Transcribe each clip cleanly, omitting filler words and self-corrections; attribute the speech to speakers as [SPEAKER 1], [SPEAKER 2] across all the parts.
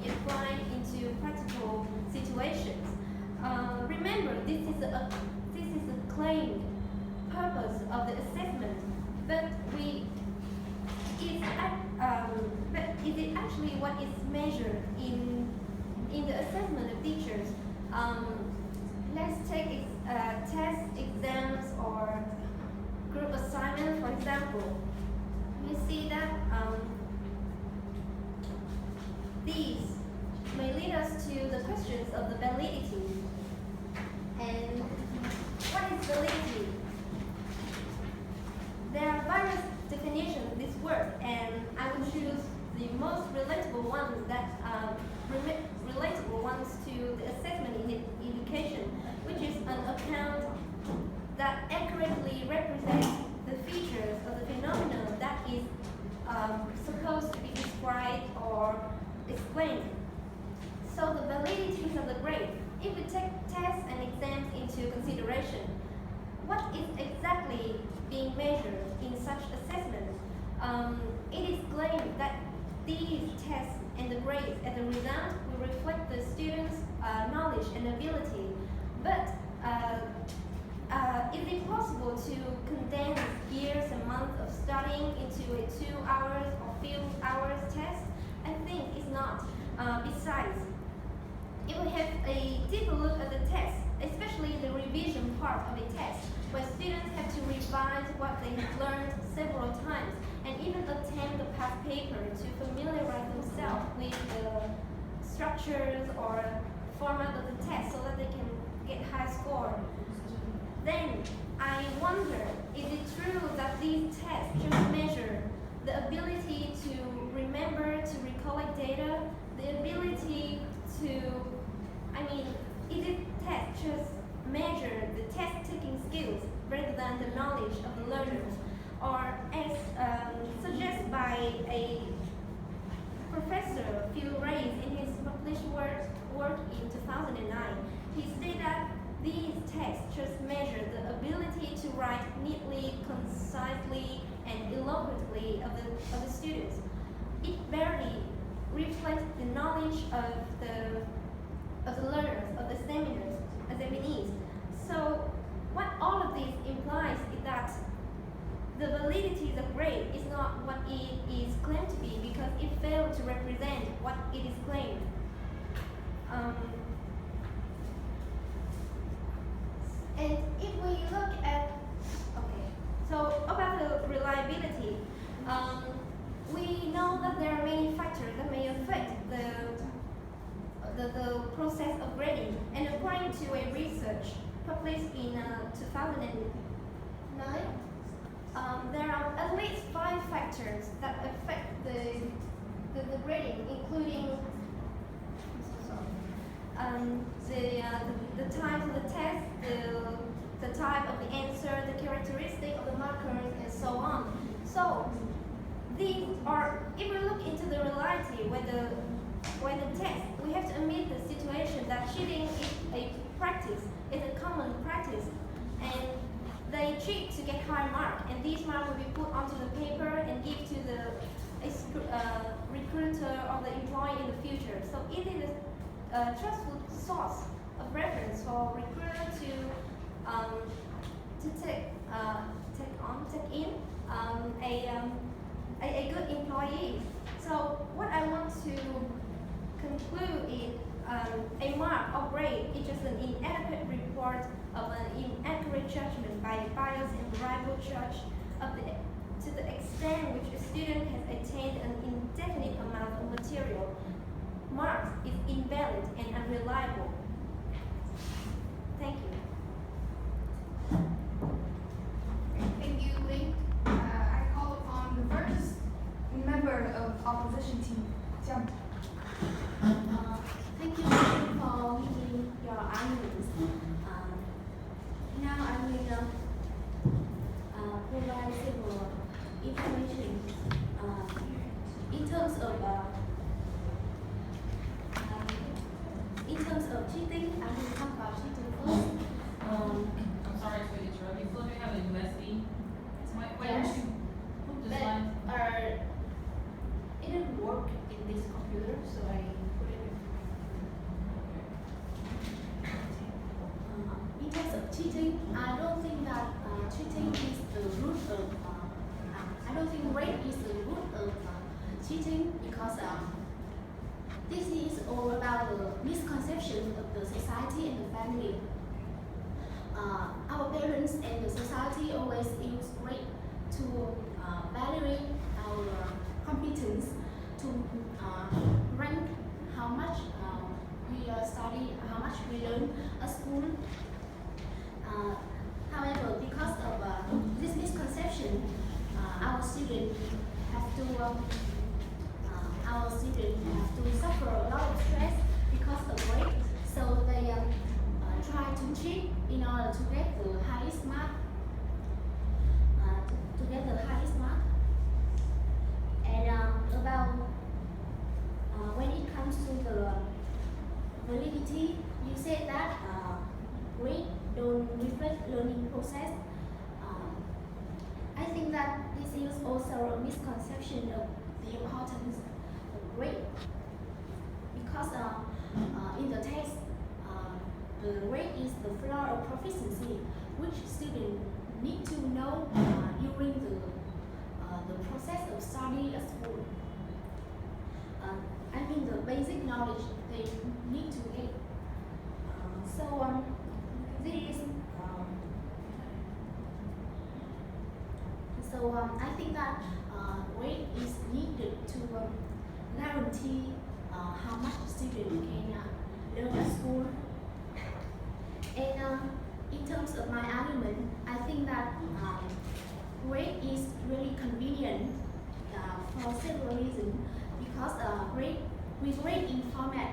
[SPEAKER 1] be applied into practical situations. Remember, this is a claimed purpose of the assessment, but but is it actually what is measured in the assessment of teachers? Let's take test exams or group assignment, for example. You see that these may lead us to the questions of the validity. And what is validity? There are various definitions of this word, and I will choose the most relatable ones relatable ones to the assessment in education, which is an account that accurately represents the features of the phenomenon that is supposed to be described or explained. So the validities of the grade, if we take tests and exams into consideration, what is exactly being measured in such assessment? It is claimed that these tests and the grades as a result will reflect the students' knowledge and ability. But is it possible to condense years and months of studying into a 2 hours or few hours test? I think it's not. Besides, if we have a deeper look at the test, especially the revision part of a test, where students have to revise what they have learned several times and even attempt the past paper to familiarize themselves with the structures or format of the test so that they can get high score. Then I wonder, is it true that these tests just measure the ability to remember, to recollect data, the ability to, is it test just measure the test-taking skills rather than the knowledge of the learners? Or as suggested by a Professor Phil Reyes in his published work in 2009, he stated that these tests just measure the ability to write neatly, concisely, and eloquently of the students. It barely reflects the knowledge of the learners, of the examinees. So what all of this implies is that the validity of the grade is not what it is claimed to be, because it failed to represent what it is claimed. And if we look at, so about the reliability, we know that there are many factors that may affect the process of grading. And according to a research published in 2009, there are at least 5 factors that affect the grading, including the type of the test, the type of the answer, the characteristic of the markers, and so on. So these are, if we look into the reality when the test, we have to admit the situation that cheating is a practice, is a common practice, and they cheat to get high mark, and these marks will be put onto the paper and give to the recruiter or the employee in the future. So it is a trustful source of reference for recruiter to take in a good employee. So what I want to conclude is a mark or grade is just an inadequate report of an inaccurate judgment by a biased and rival judge to the extent which a student has attained an indefinite amount of material. Marks is invalid and unreliable. Thank you.
[SPEAKER 2] Thank you, Lee. I call upon the first member of opposition team, Jiang.
[SPEAKER 3] Thank you for meeting your arguments. Now I will provide several information in terms of cheating. I will talk about cheating first.
[SPEAKER 4] I'm sorry to interrupt you. Flipping have a USD. Why don't
[SPEAKER 3] Yes.
[SPEAKER 4] you put the
[SPEAKER 3] But
[SPEAKER 4] slide?
[SPEAKER 3] it didn't work in this computer, so I put it cheating because this is all about the misconception of the society and the family. Our parents and the society always use grade to evaluate our competence, to rank how much we study, how much we learn at school. However, because of this misconception, our students have to suffer a lot of stress because of grade. So they try to cheat in order to get the highest mark. And about when it comes to the validity, you said that grade don't reflect learning process. I think that this is also a misconception of the importance of grade because in the test, the grade is the floor of proficiency, which students need to know during the process of study at school. I mean the basic knowledge they need to get. I think that grade is needed to guarantee how much student can learn at school. And in terms of my argument, I think that grade is really convenient for several reasons because we grade in format.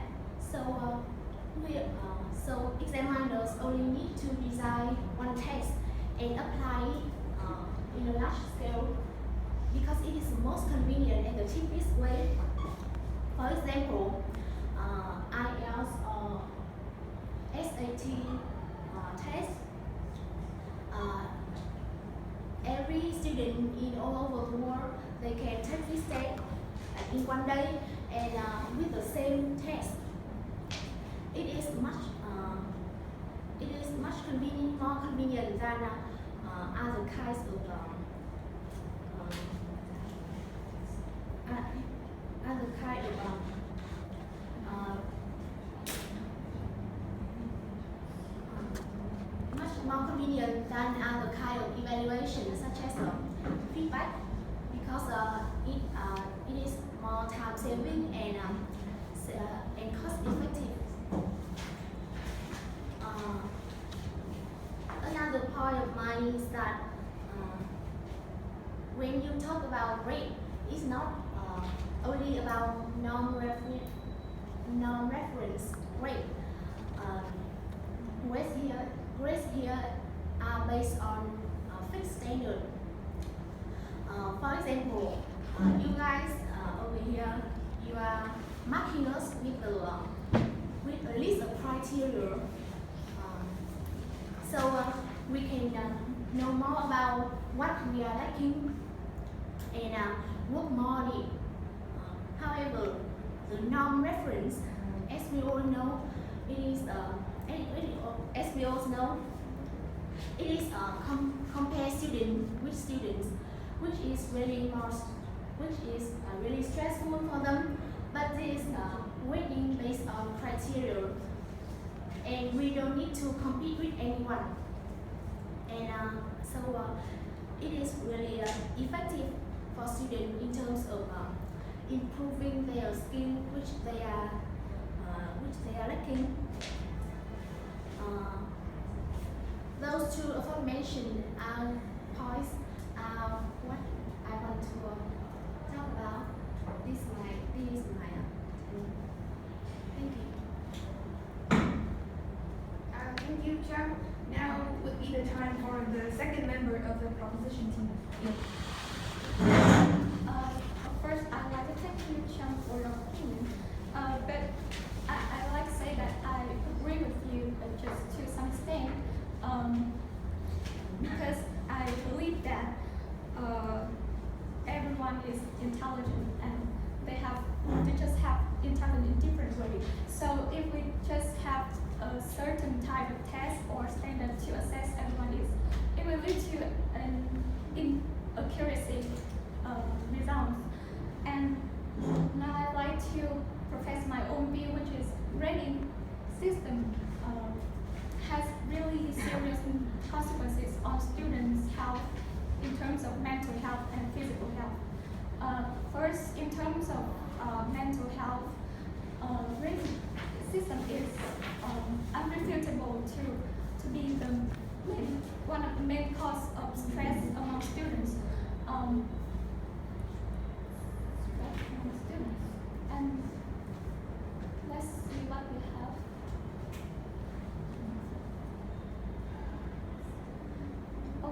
[SPEAKER 3] So examiners only need to design one test and apply it in a large scale because it is the most convenient and the cheapest way. For example, IELTS or SAT test. Every student in all over the world, they can take this test in one day and with the same test. It is much more convenient than other kinds of much more convenient than other kind of evaluation such as feedback because it is more time saving and cost effective. Another point of mine is that when you talk about grade, it's not only about non-reference grade. Grades here are based on fixed standard. For example, you guys over here, you are marking us with a list of criteria. So we can know more about what we are lacking and work more on it. However, the non-reference, as we all know, it is compare student with students, which is really stressful for them. But this weighting based on criteria, and we don't need to compete with anyone. And it is really effective for students in terms of improving their skill, which they are lacking. Those two aforementioned points are what I want to talk about. This is my thank you.
[SPEAKER 2] Thank you, Chuck. Now would be the time for the second member of the proposition team.
[SPEAKER 1] First, I'd like to thank you, Chung, for your opinion. But I like to say that I agree with you, just to some extent, because I believe that everyone is intelligent and they just have intelligence in different ways. So if we just have a certain type of test or standard to assess everyone, it will lead to an inaccuracy results. And
[SPEAKER 3] one of the main cause of stress among students. Stress among students. And let's see what we have.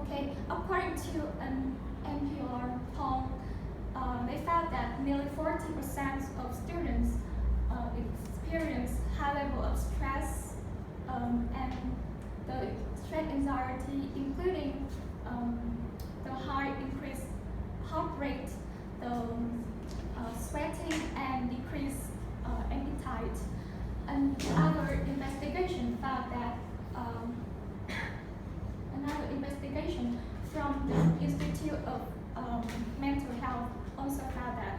[SPEAKER 3] Okay, according to an NPR poll, they found that nearly 40% of students experience high level of stress and the stress anxiety, including the high increased heart rate, the sweating, and decreased appetite. And other investigation found that another investigation from the Institute of Mental Health also found that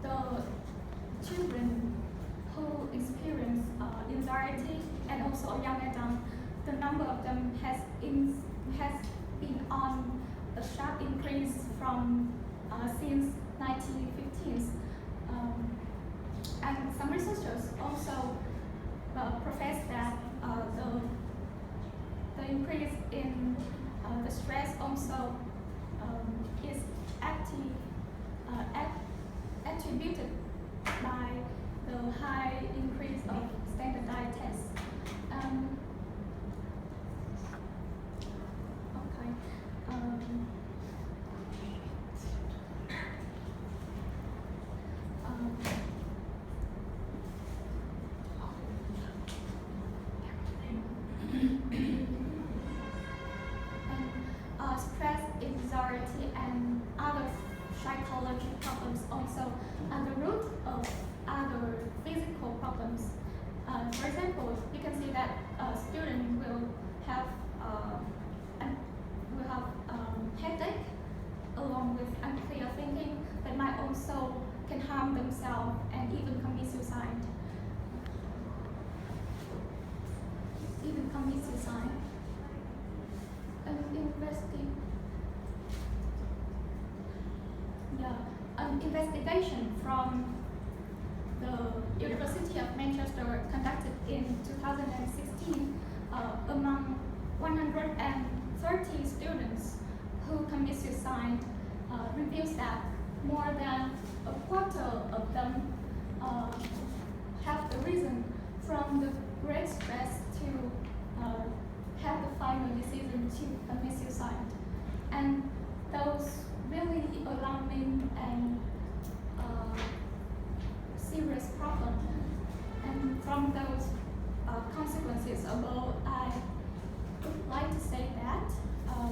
[SPEAKER 3] the children who experience anxiety and also young adults, the number of them has been on a sharp increase from since 1950s. And some researchers also profess that the increase in the stress also is attributed by the high increase of standardized tests. Okay. Stress, anxiety, and other psychological problems also are the root of other physical problems. For example, you can see that students will have headache along with unclear thinking that might also can harm themselves and even commit suicide. An investigation from the University of Manchester conducted in 2016 among 130 students who commit suicide reveals that more than a quarter of them have the reason from the great stress to have the final decision to commit suicide. And those really alarming and serious problems. And from those consequences above, I would like to say that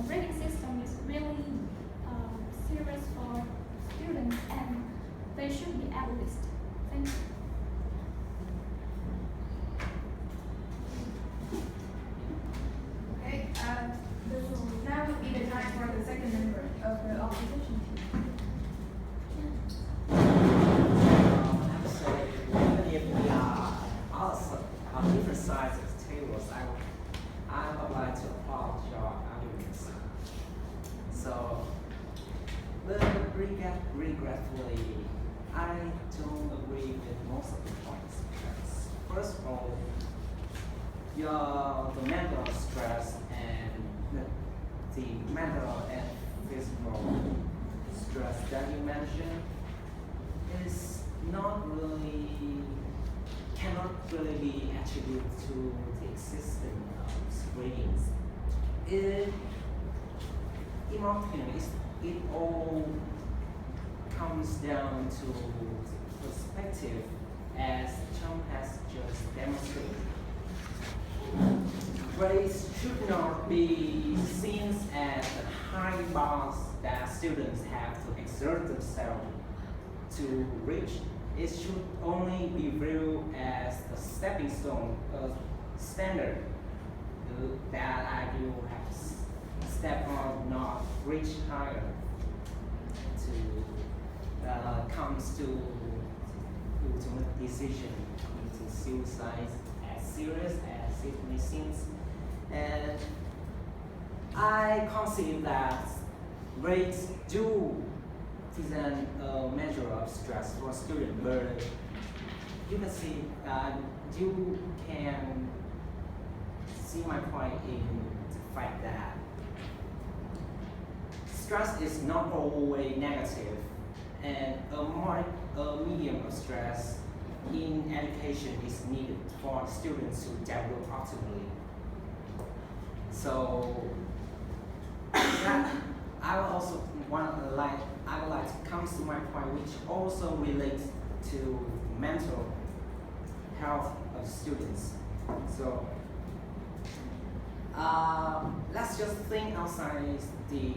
[SPEAKER 3] rating system is really serious for students and they should be abolished. Thank you.
[SPEAKER 2] Okay, now would be the time for the second member of the opposition team.
[SPEAKER 5] I'm sorry, even if we are also on different sides of the tables, I would like to applaud your arguments. So, but regretfully, I don't agree with most of the points because, first of all, the mental stress and the mental and physical stress that you mentioned is cannot really be attributed to the existence of screenings. In my opinion, it all comes down to perspective, as Trump has just demonstrated. Grades should not be seen as the high bars that students have to exert themselves to reach. It should only be viewed as a stepping stone, a standard that I do have to step on, not reach higher to comes to ultimate decision into suicide as serious as it may seem. And I concede that grades do present a measure of stress for students, but you can see, you can see my point in the fact that stress is not always negative, and a medium of stress in education is needed for students to develop optimally. So that I would also I would like to come to my point, which also relates to mental health of students. So let's just think outside the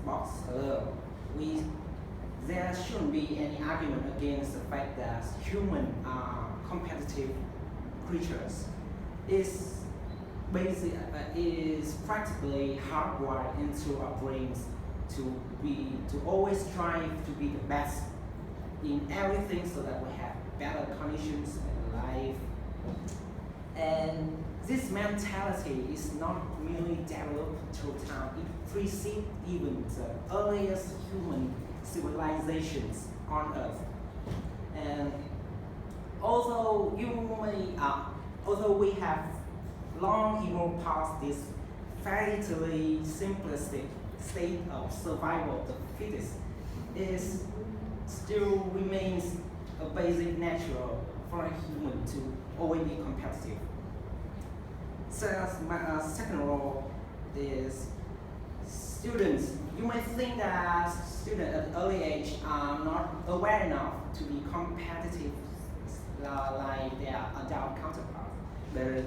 [SPEAKER 5] box a little. There shouldn't be any argument against the fact that humans are competitive creatures. Is practically hardwired into our brains to always strive to be the best in everything, so that we have better conditions in life. And this mentality is not merely developed through time. It precedes even the earliest human civilizations on Earth. And although we have long evolved past this fatally simplistic state of survival of the fittest, it still remains a basic natural for a human to always be competitive. So my second role is students. You might think that students at an early age are not aware enough to be competitive like their adult counterparts. But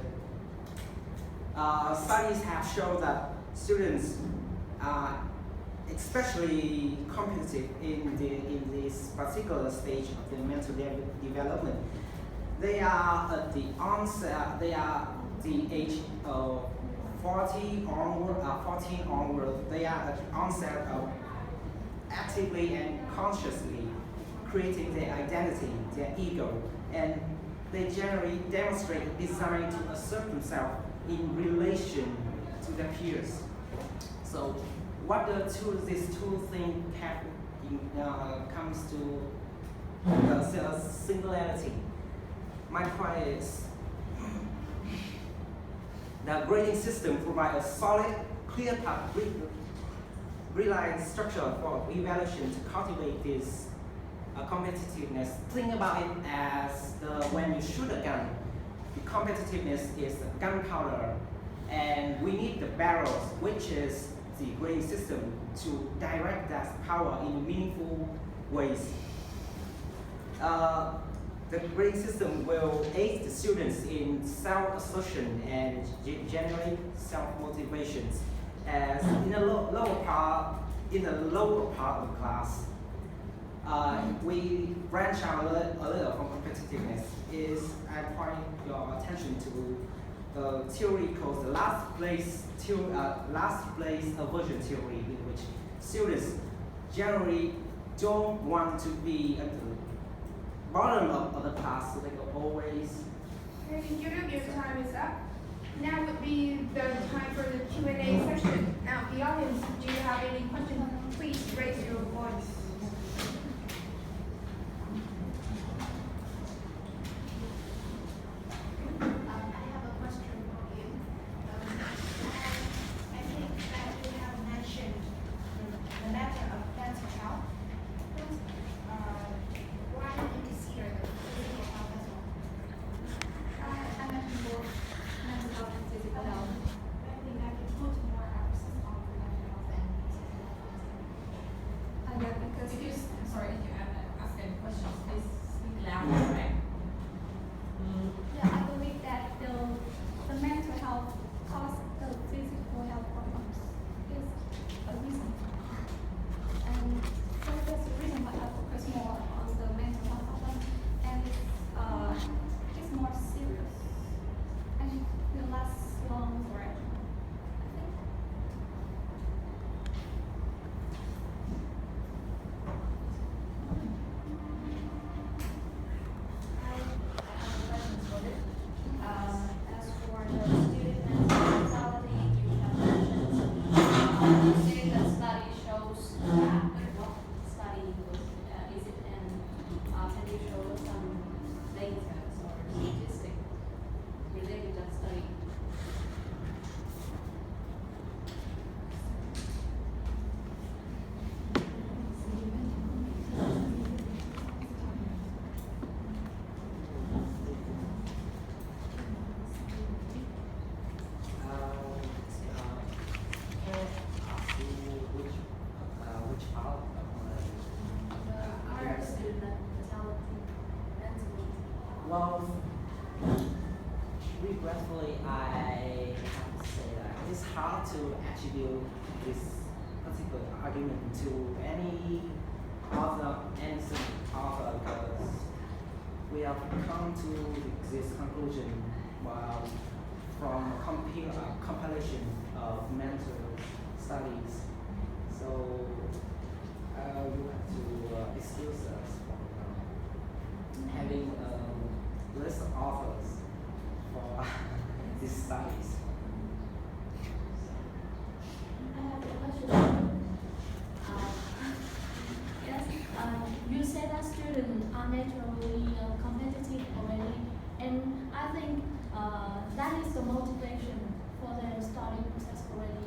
[SPEAKER 5] studies have shown that students are especially competitive in this particular stage of their mental development. They are at the onset. They are the age of 14 onward. They are at the onset of actively and consciously creating their identity, their ego, and they generally demonstrate a desire to assert themselves in relation to their peers. So, what these two things have comes to the singularity. My point is, the grading system provides a solid, clear-cut, reliant structure for evaluation to cultivate this competitiveness. Think about it as when you shoot a gun, the competitiveness is the gunpowder, and we need the barrels, which is the grading system, to direct that power in meaningful ways. The grading system will aid the students in self-assertion and generate self-motivations. As in the lower part of the class, we branch out a little from competitiveness. I point your attention to the theory called the last place aversion theory, in which students generally don't want to be at the bottom of the class, so they go always.
[SPEAKER 2] Okay, thank you. Your time is up. Now would be the time for the Q&A session. Now, the audience, do you have any questions? Please raise your voice.
[SPEAKER 3] I have a question for you. I think that you have mentioned the matter of mental health. Why do you consider the physical health as well?
[SPEAKER 6] I mentioned both mental health and physical health.
[SPEAKER 3] I think I can put more emphasis on the mental health and physical health.
[SPEAKER 6] Yeah, because
[SPEAKER 4] If you, sorry, if you ask any questions, please speak louder, right?
[SPEAKER 6] yeah, I believe that the mental health cause the physical health problems is a reason. And so that's the reason why I focus more on the mental health problem, and it's more serious and it will last long forever. I think.
[SPEAKER 3] I have questions for this. As for the student mentality, you have mentioned students
[SPEAKER 5] Well, regretfully, I have to say that it's hard to attribute this particular argument to any innocent author because we have come to this conclusion while from compilation of mental studies. So you have to excuse us from having a list of authors for these studies.
[SPEAKER 3] I have a question. Yes, you said that students are naturally competitive already, and I think that is the motivation for their study process already.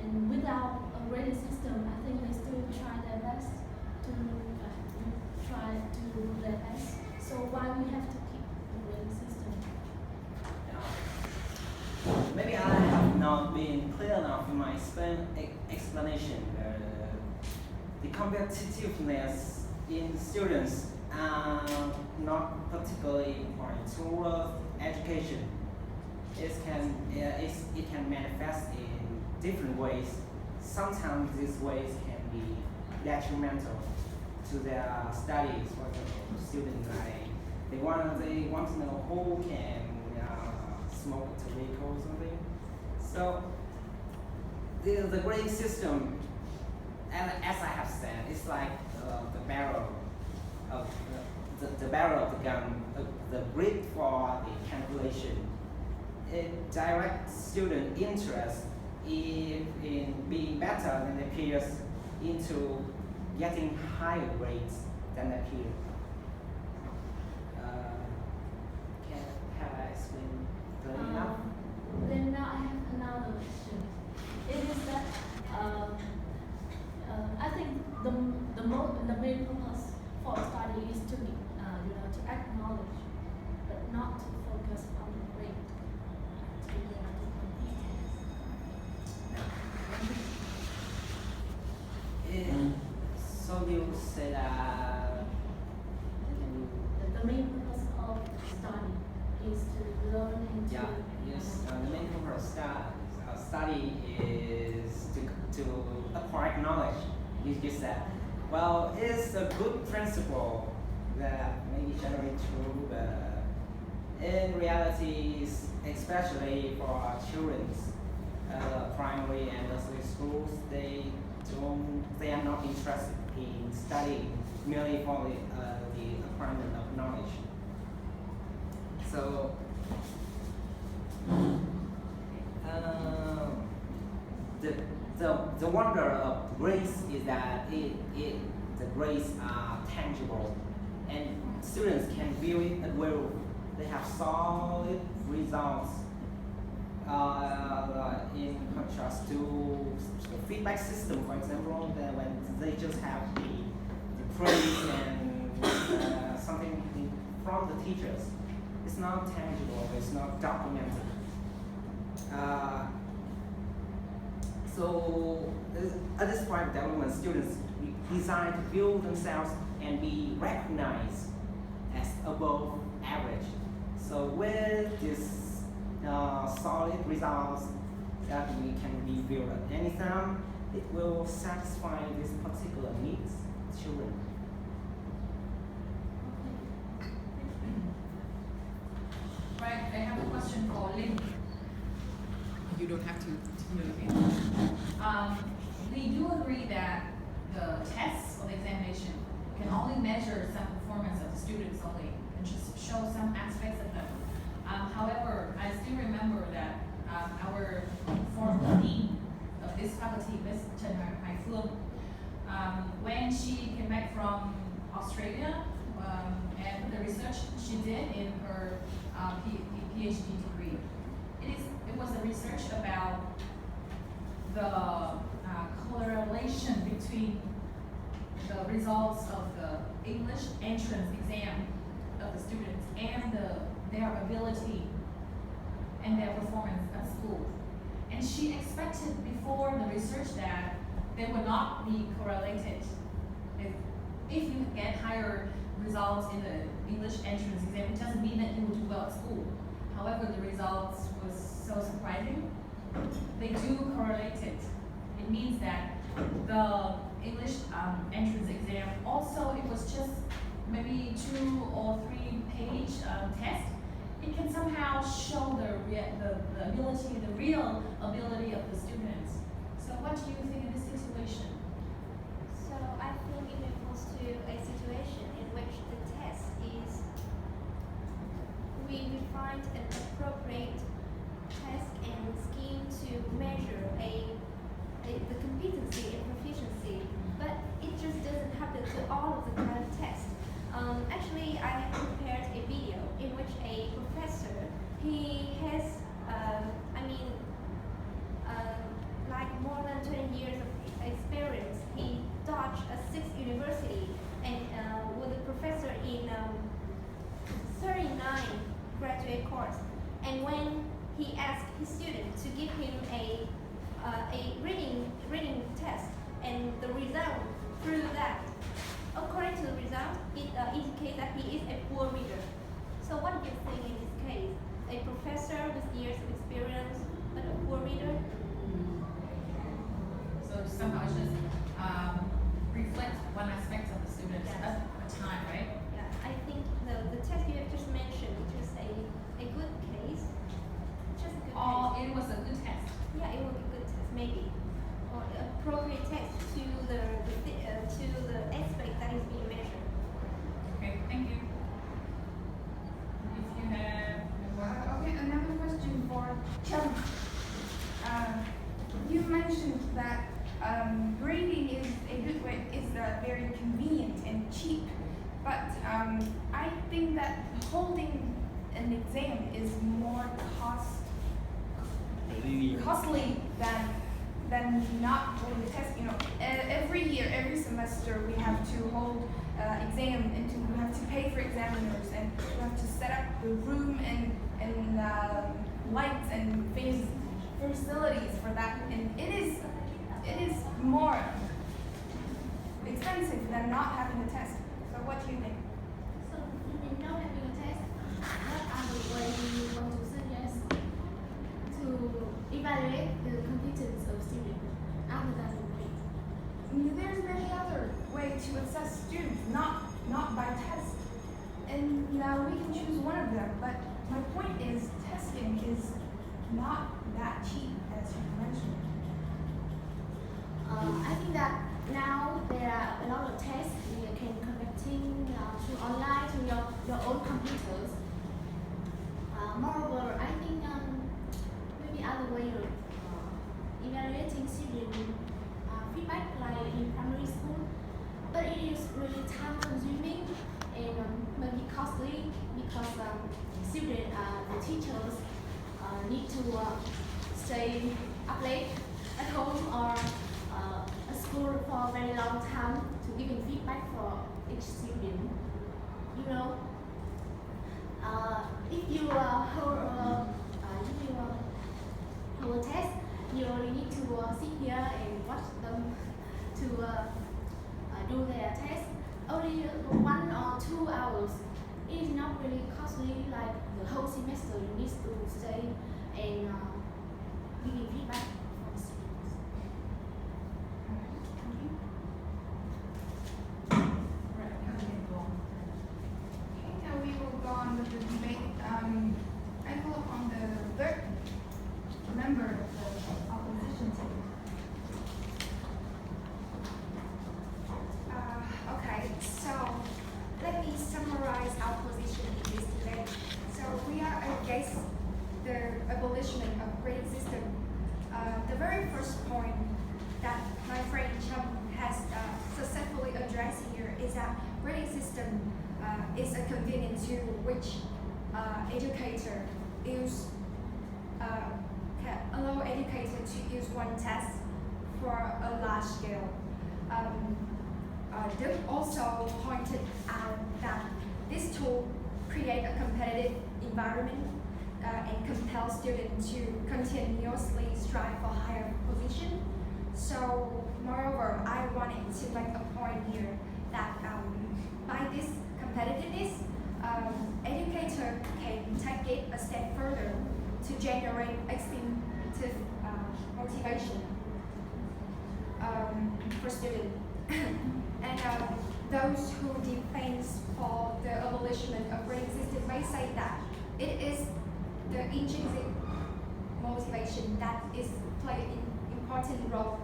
[SPEAKER 3] And without a grading system, I think they still try their best to try to do their best. So why we have to keep the grading system?
[SPEAKER 5] Maybe I have not been clear enough in my explanation. The competitiveness in students are not particularly important towards education. It can manifest in different ways. Sometimes these ways can be detrimental to their studies. For example, students they want to know who can smoke tobacco or something. So the grading system, and as I have said, it's like the barrel of the barrel of the gun, the grid for the calculation. It directs student interest in being better than their peers into getting higher grades than their peers. Have I explained clearly enough?
[SPEAKER 3] Then now I have another question. It is that I think the main purpose for study is to to acknowledge, but not to focus on the grade.
[SPEAKER 5] So you said
[SPEAKER 3] The main purpose of study is to learn and to
[SPEAKER 5] the main purpose of study is to acquire knowledge. You just said, well, it's a good principle that may be generally true, but in reality, especially for children, primary and nursery schools, they are not interested in studying merely for the acquirement of knowledge. So the wonder of grades is that the grades are tangible and students can view it as well. They have solid results in contrast to the feedback system, for example, that when they just have the praise and something from the teachers. It's not tangible, it's not documented. So at this point, development students design to build themselves and be recognized as above average. So with this solid results that we can be built at any time, it will satisfy this particular needs of children.
[SPEAKER 4] Right, I have a question for Lynn.
[SPEAKER 7] You don't have to.
[SPEAKER 4] We do agree that the tests or the examination can only measure some performance of the students only and just show some aspects of them. However, I still remember that our former dean of this faculty, Ms. Chen Hai Phương, when she came back from Australia and the research she did in her PhD degree, it was a research about the correlation between the results of the English entrance exam of the students and their ability and their performance at school. And she expected before the research that they would not be correlated. if you get higher results in the English entrance exam, it doesn't mean that you will do well at school. However, the results was so surprising. They do correlate it. It means that the English entrance exam, also it was just maybe 2 or 3 page test. It can somehow show the ability, the real ability of the students. So what do you think in this situation?
[SPEAKER 1] So I think it refers to a situation in which the test is we find an appropriate task and scheme to measure the competency and proficiency, but it just doesn't happen to all of the kind of tests. Actually, I have prepared a video in which a professor, he has, like more than 20 years of experience. He taught at 6 university and was a professor in 39 graduate course. And when he asked his student to give him a reading test, and the result through that, according to the result, it indicates that he is a poor reader. So what do you think in this case? A professor with years of experience, but a poor reader?
[SPEAKER 4] So somehow it just reflects one aspect of the students
[SPEAKER 1] Yes.
[SPEAKER 4] at a time, right?
[SPEAKER 1] Yeah, I think the test you have just mentioned, which is a good case, just a good
[SPEAKER 4] Or
[SPEAKER 1] case.
[SPEAKER 4] it was a good test.
[SPEAKER 1] Yeah, it would be good test maybe, or the appropriate test to the aspect that is being measured.
[SPEAKER 4] Okay, thank you. If you have more.
[SPEAKER 2] Okay, another question for Chum. You mentioned that grading is a good way, is very convenient and cheap, but I think that holding an exam is more costly than not holding the test. You know, every year, every semester, we have to hold exam, and we have to pay for examiners, and we have to set up the room and lights and facilities for that, and it is more expensive than not having a test. So what do you think?
[SPEAKER 3] So you mean not having a test? What are the ways you want to suggest to evaluate the competence of students other than the grade?
[SPEAKER 2] There's many other ways to assess students, not by test. And we can choose one of them, but my point is testing is not that cheap as you mentioned.
[SPEAKER 3] I think that now there are a lot of tests you can conducting through online through your own computers. Moreover, I think maybe other way of evaluating student feedback like in primary school, but it is really time consuming and maybe costly because student the teachers need to stay up late at home or at school for a very long time to giving feedback for each student. You know, if you hold a test, you only need to sit here and watch them to do their test. Only 1 or 2 hours. It is not really costly like the whole semester. You need to stay and giving feedback for the students. Thank you.
[SPEAKER 2] Okay, now we will go on with the debate. I call upon the third member of the opposition team.
[SPEAKER 8] Okay, so let me summarize our position in this debate. So we are against the abolition of grading system. The very first point that my friend Chum has successfully addressed here is that grading system is a convenient tool which educator use can allow educator to use one test for a large scale. They also pointed out that this tool create a competitive environment and compel students to continuously strive for higher position. So, moreover, I wanted to make a point here that by this competitiveness, educator can take it a step further to generate extrinsic motivation for students. And those who defends for the abolition of grading system may say that it is the intrinsic motivation that is play an important role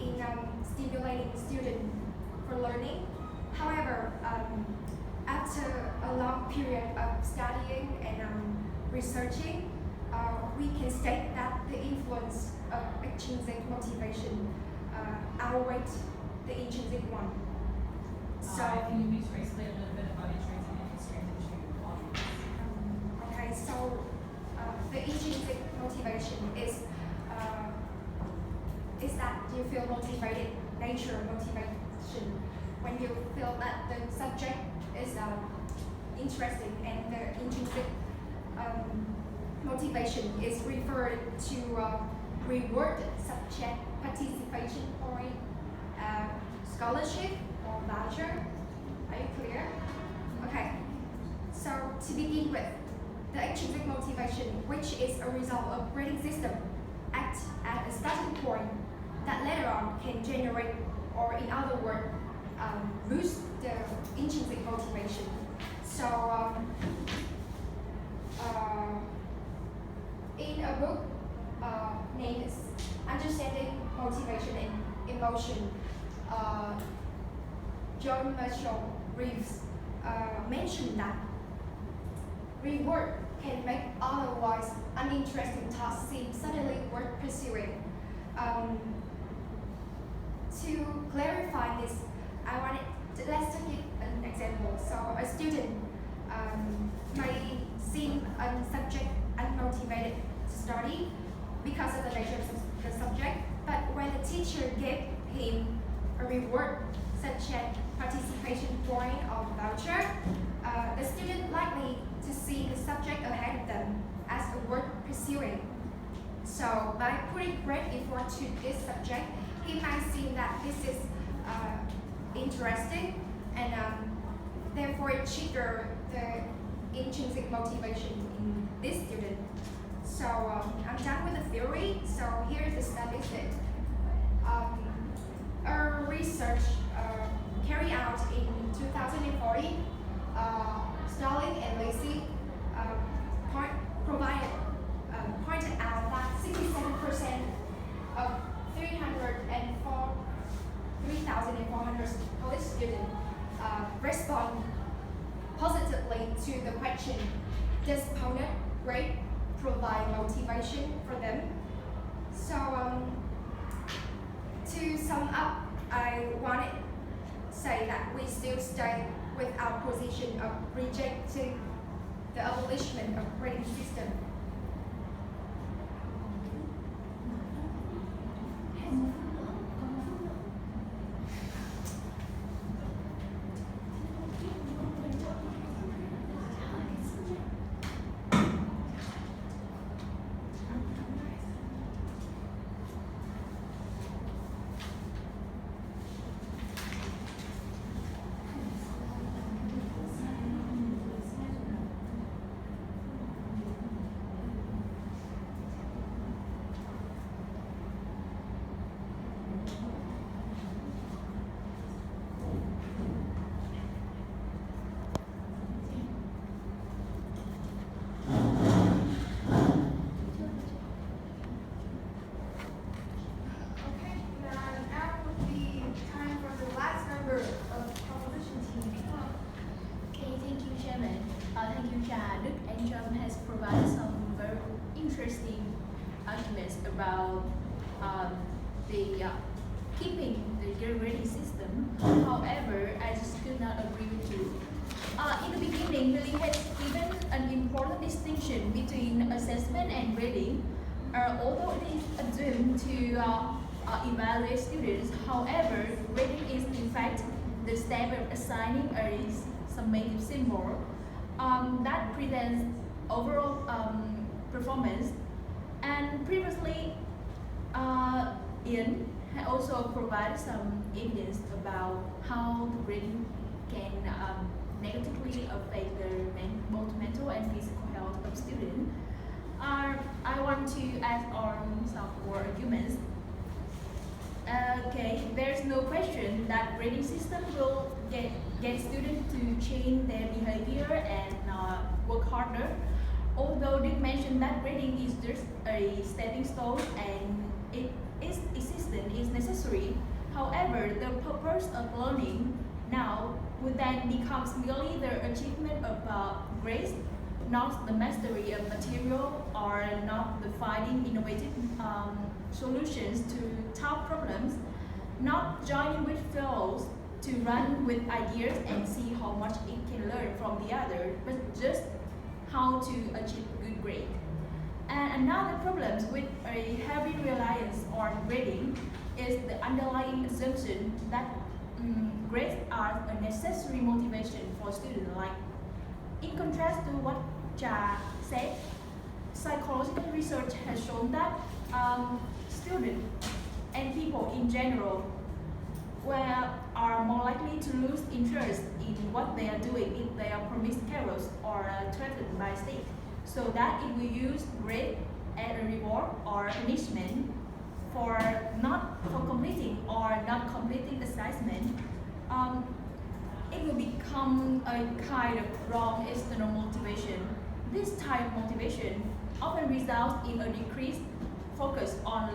[SPEAKER 8] in stimulating students for learning. However, after a long period of studying and researching, we can state that the influence of extrinsic motivation outweighs the intrinsic one. So,
[SPEAKER 4] Can you please explain a little bit about intrinsic and extrinsic to the audience?
[SPEAKER 8] okay, so the intrinsic motivation is that you feel motivated, nature motivation, when you feel that the subject is interesting, and the intrinsic motivation is referred to reward subject participation point, scholarship or voucher. Are you clear? Okay. So to begin with, the extrinsic motivation, which is a result of grading system, acts at a starting point that later on can generate, or in other words, boost the intrinsic motivation. So in a book named Understanding Motivation and Emotion, John Marshall Reeves mentioned that reward can make otherwise uninteresting tasks seem suddenly worth pursuing. To clarify this, let's take an example. So a student may seem a subject unmotivated to study because of the nature of the subject, but when the teacher gave him a reward such as participation point or voucher, the student likely to see the subject ahead of them as worth pursuing. So by putting great effort to this subject, he might see that this is interesting, and therefore it triggers the intrinsic motivation in this student. So I'm done with the theory. So here's the statistic. A research carried out in 2014, Starling and Lacey pointed out that 67% of 3,400 college students respond positively to the question, does opponent grade provide motivation for them? So to sum up, I want to say that we still stay with our position of rejecting the abolition of grading system. Okay, now would be time for the last member of the proposition team.
[SPEAKER 3] Okay, thank you, Chairman. Thank you, Cha. Đức and Trump has provided some very interesting arguments about the keeping the grading system. However, I just could not agree with you. In the beginning, Lily has given an important distinction between assessment and grading. Although it is assumed to evaluate students, however, grading is in fact the step of assigning a summative symbol that presents overall performance. And previously, Ian also provided some evidence about how the grading can negatively affect both mental and physical health of students. I want to add on some more arguments. Okay, there's no question that grading system will get students to change their behavior and work harder. Although Dick mentioned that grading is just a stepping stone and its existence is necessary. However, the purpose of learning now would then becomes merely the achievement of grades, not the mastery of material or not the finding innovative solutions to tough problems, not joining with fellows to run with ideas and see how much it can learn from the other, but just how to achieve good grade. And another problem with a heavy reliance on grading is the underlying assumption that grades are a necessary motivation for students. Like, in contrast to what Cha said, psychological research has shown that students and people in general are more likely to lose interest in what they are doing if they are promised carrots or threatened by state. So that if we use grade as a reward or punishment for completing or not completing the assessment, it will become a kind of wrong external motivation. This type of motivation often results in a decreased focus on